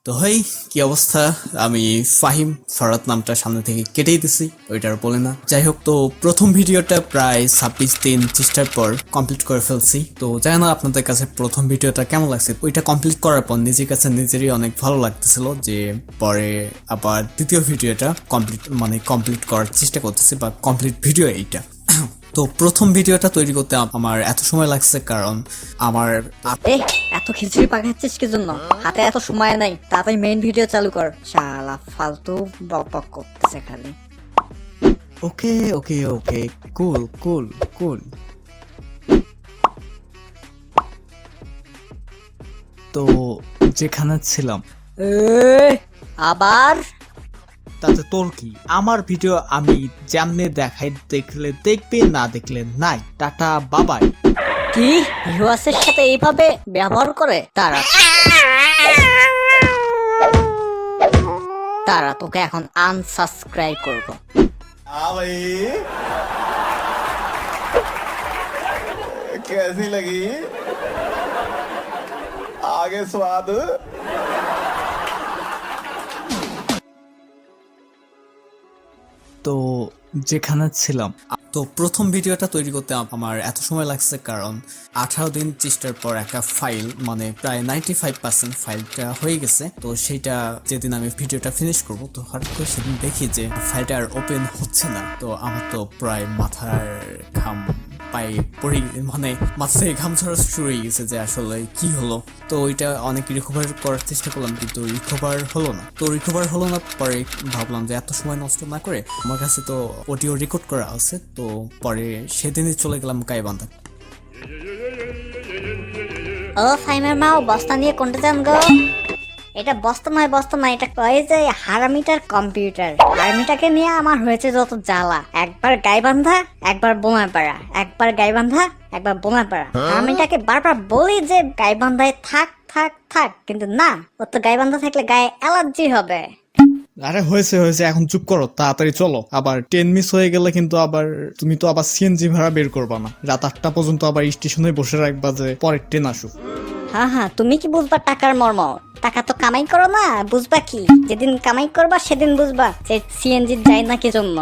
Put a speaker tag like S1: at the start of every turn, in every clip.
S1: তো হেই কি অবস্থা। আমি ফাহিম ফরাত নামটা সামনে থেকে কেটেই দিছি, ওইটার বলে না। যাই হোক, তো প্রথম ভিডিওটা প্রায় 26 দিন চেষ্টার পর কমপ্লিট করে ফেলছি। তো জানি না আপনাদের কাছে প্রথম ভিডিওটা কেমন লাগছে। ওইটা কমপ্লিট করার পর নিজের কাছে নিজেরই অনেক ভালো লাগতেছিল যে পরে আবার দ্বিতীয় ভিডিওটা কমপ্লিট করার চেষ্টা করতেছি, বা কমপ্লিট ভিডিও এইটা। তো প্রথম ভিডিওটা তৈরি করতে আমার এত সময় লাগছে কারণ আমার
S2: এত খিচুড়ি পাকাচ্ছিস কি জন্য? হাতে এত সময় নাই, তাড়াতাড়ি মেইন ভিডিও চালু কর। শালা ফালতু বক বক করতেছে খালি।
S1: ওকে ওকে ওকে কুল কুল কুল। তো যেখানে ছিলাম
S2: আবার
S1: তাতে তোর কি? আমার ভিডিও আমি যেমনে দেখাই, দেখলে দেখবে, না দেখলে নাই। টাটা বাবাই।
S2: কি ভিউয়ার্সের সাথে এইভাবে ব্যবহার করে? তারা তোকে এখন আনসাবস্ক্রাইব করবো।
S3: हाँ भाई कैसी लगी आगे स्वाद।
S1: তো যেখানে ছিলাম, তো প্রথম ভিডিওটা তৈরি করতে আমার এত সময় লাগছে কারণ 18 দিন চেষ্টার পর একটা ফাইল, প্রায় 95% ফাইলটা হয়ে গেছে। তো সেইটা যেদিন আমি ভিডিওটা ফিনিশ করব, তো হঠাৎ করে সেদিন দেখি যে ফাইলটা আর ওপেন হচ্ছে না। তো আমার তো প্রায় মাথার ঘাম পায়ে পড়ে, মাথা থেকে ঘাম ঝরা শুরু হয়ে গেছে যে আসলে কি হলো। তো ওইটা অনেক রিকভার করার চেষ্টা করলাম, কিন্তু রিকভার হলো না। পরে ভাবলাম যে এত সময় নষ্ট না করে, আমার কাছে তো অডিও রেকর্ড করা আছে, তো পরে সেদিনই চলে গেলাম গাইবান্ধা।
S2: ও ফাইমের মা, বস্তা নিয়ে কোনটা যান গো? এটা বস্তা নয়, এটা কয় যে হারামিটার কম্পিউটার। হারামিটাকে নিয়ে আমার হয়েছে যত জ্বালা। একবার গাইবান্ধা, একবার বোমাপাড়া, একবার গাইবান্ধা, একবার বোমাপাড়া। হারামিটাকে বারবার বলি যে গাইবান্ধায় থাক থাক থাক, কিন্তু না, ও তো গাইবান্ধা থাকলে গায়ে অ্যালার্জি হবে।
S1: আরে হয়েছে, এখন চুপ করো, তাড়াতাড়ি চলো। আবার ট্রেন মিস হয়ে গেলে কিন্তু আবার তুমি তো আবার সিএনজি ভাড়া বের করবা না। রাত 8টা পর্যন্ত আবার স্টেশনে বসে রাখবা যে পরের ট্রেন আসুক।
S2: হ্যাঁ, তুমি কি বুঝবা টাকার মর্ম? টাকা তো কামাই করো না, বুঝবা কি? যেদিন কামাই করবা সেদিন বুঝবা যে সিএনজি যায় না কি জন্য।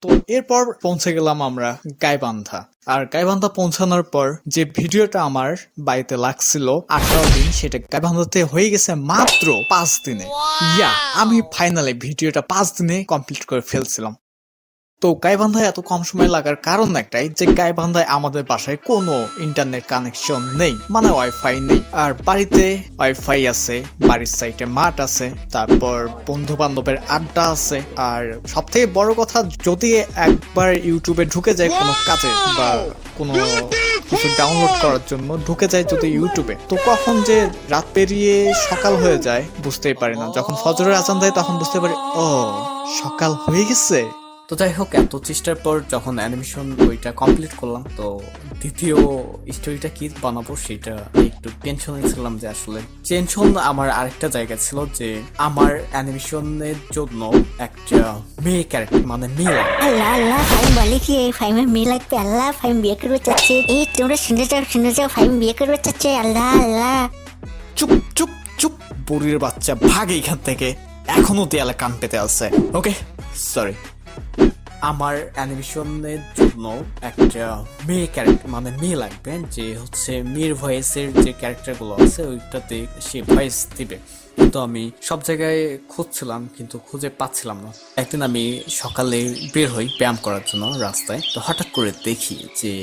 S1: তো এরপর পৌঁছে গেলাম আমরা গাইবান্ধা। আর গাইবান্ধা পৌঁছানোর পর যে ভিডিওটা আমার বাড়িতে লাগছিল 18 দিন, সেটা গাইবান্ধাতে হয়ে গেছে মাত্র 5 দিনে। আমি ফাইনালি ভিডিওটা 5 দিনে কমপ্লিট করে ফেলছিলাম। তো গাইবান্ধায় এত কম সময় লাগার কারণ একটাই, যে গাইবান্ধায় আমাদের বাসায় কোনো ইন্টারনেট কানেকশন নেই, ওয়াইফাই নেই। আর বাড়িতে ওয়াইফাই আছে, বাড়ির সাইডে মাঠ আছে, তারপর বন্ধু বান্ধবের আড্ডা আছে। আর সব থেকে বড় কথা, যদি একবার ইউটিউবে ঢুকে যায় কোনো কাজে বা কোনো কিছু ডাউনলোড করার জন্য ঢুকে যায় যদি ইউটিউবে, তো কখন যে রাত পেরিয়ে সকাল হয়ে যায় বুঝতেই পারি না। যখন ফজরের আজান দেয় তখন বুঝতে পারি ও সকাল হয়ে গেছে। তো যাই হোক, এত চেষ্টার পর যখন অ্যানিমেশন ওইটা কমপ্লিট করলাম, তো দ্বিতীয় স্টোরিটা কি বানাবো সেটা একটু টেনশনে ছিলাম। যে আসলে টেনশন আমার আরেকটা জায়গা ছিল, যে আমার অ্যানিমেশনের জন্য একটা মেয়ে ক্যারেক্টার, মেয়ে
S4: আল্লাহ ফাইম বলে কি এই ফাইমের মেয়ে লাগবে? আল্লাহ ফাইম বিয়ে করবে চাচ্ছে। এই তোমরা শুনে যাও ফাইম বিয়ে করবে চাচ্ছে। আল্লাহ
S1: চুপ চুপ চুপ, বুড়ির বাচ্চা, ভাগ এইখান থেকে। এখনো দেয়ালে কান পেতে আছে। ওকে সরি। আমার অ্যানিমেশনের জন্য একটা মেয়ে ক্যারেক্টার, মেয়ে লাগবে, যে হচ্ছে মেয়ের ভয়েসের যে ক্যারেক্টারগুলো আছে ওইটাতে সে ভয়েস দিবে। কিন্তু আমি সব জায়গায় খুঁজছিলাম, কিন্তু খুঁজে পাচ্ছিলাম না। একদিন আমি সকালে বের হই ব্যায়াম করার জন্য রাস্তায়, তো হঠাৎ করে দেখি যে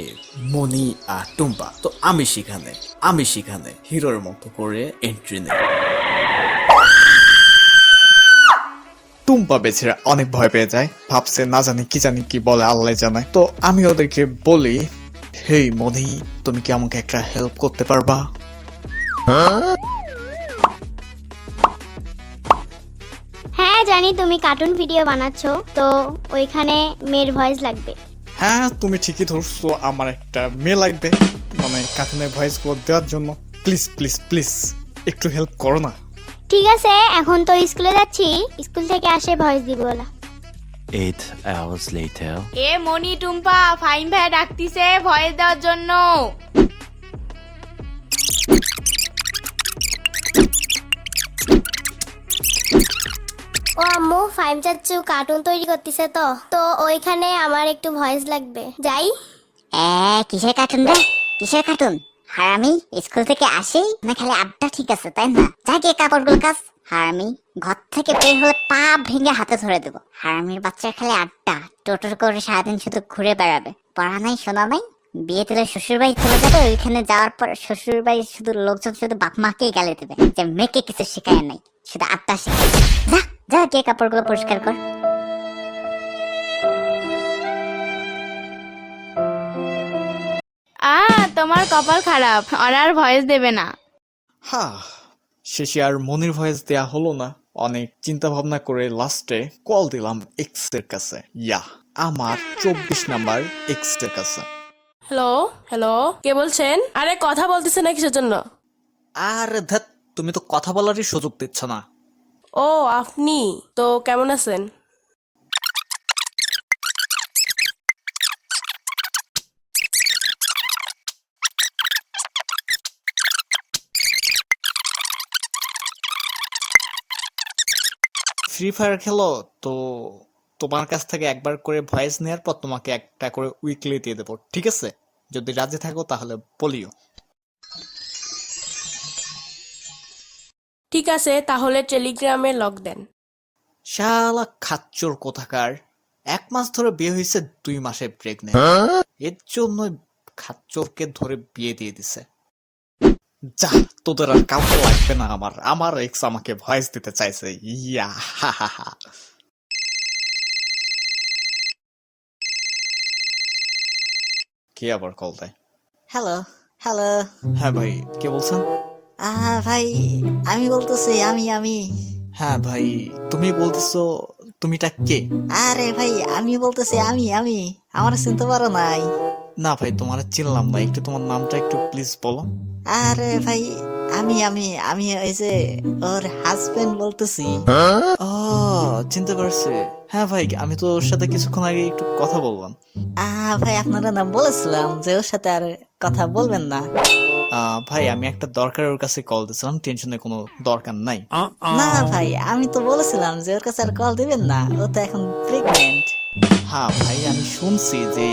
S1: মনি আর টুম্পা। তো আমি সেখানে হিরোর মতো করে এন্ট্রি নেই। টুম্পা বেচারা অনেক ভয় পেয়ে যায়, ভাবছে না জানি কি বলে, আল্লাহ জানায়। তো আমি ওদেরকে বলি, হেই মনি, তুমি কি আমাকে একটা হেল্প করতে পারবা?
S4: হ্যাঁ জানি তুমি কার্টুন ভিডিও বানাচ্ছো, তো ওইখানে মেয়ের ভয়েস লাগবে।
S1: হ্যাঁ তুমি ঠিকই ধরছো, আমার একটা মেয়ে লাগবে। মানে কার্টুনের ভয়েস গুলো দেওয়ার জন্য। প্লিজ প্লিজ প্লিজ একটু হেল্প করো না।
S5: ঠিক আছে, এখন তো স্কুলে যাচ্ছি, স্কুল থেকে আসে ভয়েস দিব ওলা।
S6: 8 hours later.
S7: এ মনি টুম্পা, ফাইন ভাই ডাকতিছে ভয়েস দেওয়ার জন্য।
S5: ও আম্মু, ফাইম চাচ্চু কার্টুন তৈরি করতেছে তো ওইখানে আমার একটু ভয়েস লাগবে, যাই?
S2: কিসের কার্টুন রে? কিসের কার্টুন? হারামি স্কুল থেকে আসি না খালি আড্ডা, ঠিক আছে তাই না? যা গিয়ে কাপড়গুলো কাজ। হারামি ঘর থেকে বের হলে পা ভেঙে হাতে ধরে দেবো। হারামির বাচ্চার খালি আড্ডা, টোটোর করে সারাদিন শুধু ঘুরে বেড়াবে, পড়া নাই শোনা নাই। বিয়ে দিলে শ্বশুর বাড়ি চলে যাবে, ওইখানে যাওয়ার পর শ্বশুর বাড়ি শুধু লোকজন শুধু বাপ মাকেই গালি দেবে যে মেয়েকে কিছু শেখায় নাই, শুধু আড্ডা শেখায়। যা যা গিয়ে কাপড়গুলো পরিষ্কার কর।
S7: তোমার কপাল খারাপ, ওরা আর ভয়েস দেবে না।
S1: শেষে আর মনির ভয়েস দেয়া হলো না। অনেক চিন্তা ভাবনা করে লাস্টে কল দিলাম এক্স এর কাছে। আমার 24 নাম্বার এক্স এর কাছে।
S8: হ্যালো হ্যালো, কে বলছেন? আরে কথা বলতেছে না কিসের জন্য?
S1: আর ধ্যাত, তুমি তো কথা বলারই সুযোগ দিচ্ছ না।
S8: ও আপনি তো কেমন আছেন?
S1: ফ্রি ফায়ার খেলো তো তোমার কাছ থেকে একবার করে ভয়েস নেওয়ার পর তোমাকে একটা করে উইকলি দিয়ে দেবো, ঠিক আছে? যদি রাজি থাকো তাহলে বলিও।
S8: ঠিক আছে, তাহলে টেলিগ্রামে লক দেন।
S1: শালা খাচ্চর কোথাকার, 1 মাস ধরে বিয়ে হয়েছে, 2 মাসে প্রেগনেন্ট। এর জন্য খাচ্চরকে ধরে বিয়ে দিয়ে দিছে। যা, তোদের আর কাউকে লাগবে না। আমার এক্স আমাকে ভয়েস দিতে চাইছে। ইয়া হা হা হা। কে আবার কল দেয়?
S9: Hello hello.
S1: হ্যাঁ ভাই, কে বলছেন?
S9: ভাই আমি বলতেছি, আমি
S1: হ্যাঁ ভাই, তুমি বলতেছো? তুমিটা কে?
S9: আরে ভাই আমি বলতেছি, আমি আমার চিনতে পারো নাই?
S1: না ভাই, তোমার চিনলাম না, একটু তোমার নামটা একটু প্লিজ বলো।
S9: আরে ভাই আমি ওই যে ওর হাজবেন্ড বলতেছি।
S1: ও, চিনতে পারছি। হ্যাঁ ভাই, আমি তো ওর সাথে কিছুক্ষণ আগে একটু কথা বললাম।
S9: ভাই আপনারা না বলেছিলাম যে ওর সাথে আর কথা বলবেন না?
S1: ভাই আমি একটা দরকার ওর কাছে কল দিয়েছিলাম, টেনশনের কোনো দরকার নাই।
S9: না ভাই আমি তো বলেছিলাম যে ওর কাছে আর কল দিবেন না, ও তো এখন প্রেগনেন্ট।
S1: হ্যাঁ ভাই, আমি শুনছি যে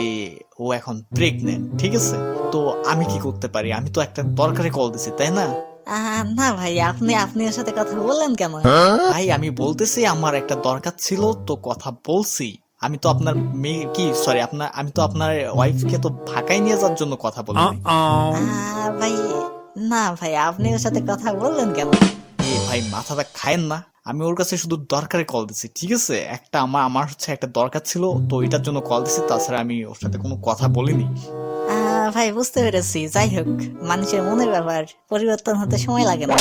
S1: ও এখন প্রেগনেন্ট, ঠিক আছে? তো আমি কি করতে পারি? আমি তো একটা দরকারে কল দিছি, তাই না?
S9: না ভাই আপনি ওর সাথে কথা বললেন কেন?
S1: ভাই আমি বলতেছি আমার একটা দরকার ছিল, তো কথা বলছি। আমি তো আপনার মেয়ে কি সরি আমি তো আপনার ওয়াইফকে তো ঢাকায় নিয়ে যাওয়ার জন্য কথা বলিনি।
S9: ভাই না ভাই, আপনি ওর সাথে কথা বললেন কেন?
S1: ভাই মাথাটা খায়েন না, আমি ওর কাছে শুধু দরকারে কল দিছি, ঠিক আছে? একটা আমার হচ্ছে একটা দরকার ছিল, তো এটার জন্য কল দিছি, তাছাড়া আমি ওর সাথে কোনো কথা বলিনি।
S9: ভাই বুঝতে পেরেছি, যাই হোক মানুষের মনের ব্যাপার, পরিবর্তন হতে সময় লাগে না।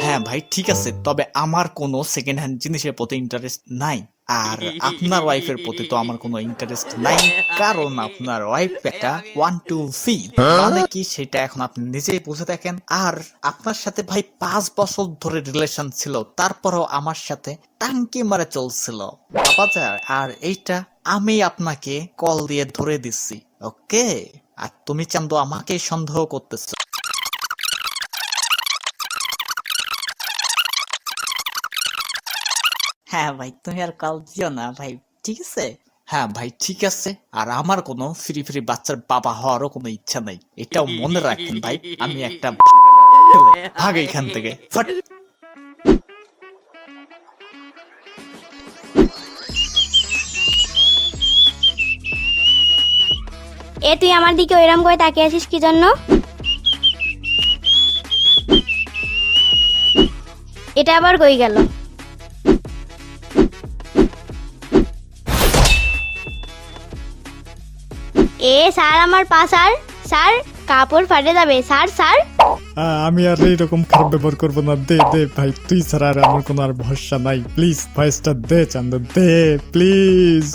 S1: হ্যাঁ ভাই ঠিক আছে, তবে আমার কোনো সেকেন্ড হ্যান্ড জিনিসের প্রতি ইন্টারেস্ট নাই, আর আপনার ওয়াইফের প্রতি তো আমার কোনো ইন্টারেস্ট নাই, কারণ আপনার ওয়াইফ একটা 1 2 3 মানে কি সেটা এখন আপনি নিজেই বুঝে দেখেন। আর আপনার সাথে ভাই 5 বছর ধরে রিলেশন ছিল, তারপরও আমার সাথে টাঙ্কি মারে চলছিল বাবা। আর এইটা আমি আপনাকে কল দিয়ে ধরে দিচ্ছি, ওকে? আর তুমি চান্দু আমাকে সন্দেহ করতেছো।
S9: হ্যাঁ ভাই তুমি আর কল দিও না ভাই, ঠিক আছে?
S1: হ্যাঁ ভাই ঠিক আছে, আর আমার কোনো ফ্রি বাচ্চার বাবা হওয়ারও কোনো ইচ্ছা নাই, এটাও মনে রাখবেন ভাই। আমি একটা ভাগ এখান থেকে, ফট।
S5: তুই আমার দিকে ওইরকম করে তাকিয়ে আছিস কি জন্য? এটা আবার কই গেল? স্যার আমার পা স্যার কাপড় ফাটে যাবে স্যার।
S10: আমি আর এইরকম খারাপ ব্যবহার করবো না, দে ভাই, তুই ছাড়া আর আমার কোনো আর ভরসা নাই, প্লিজ ভয়েসটা দে চান্দু, দে প্লিজ।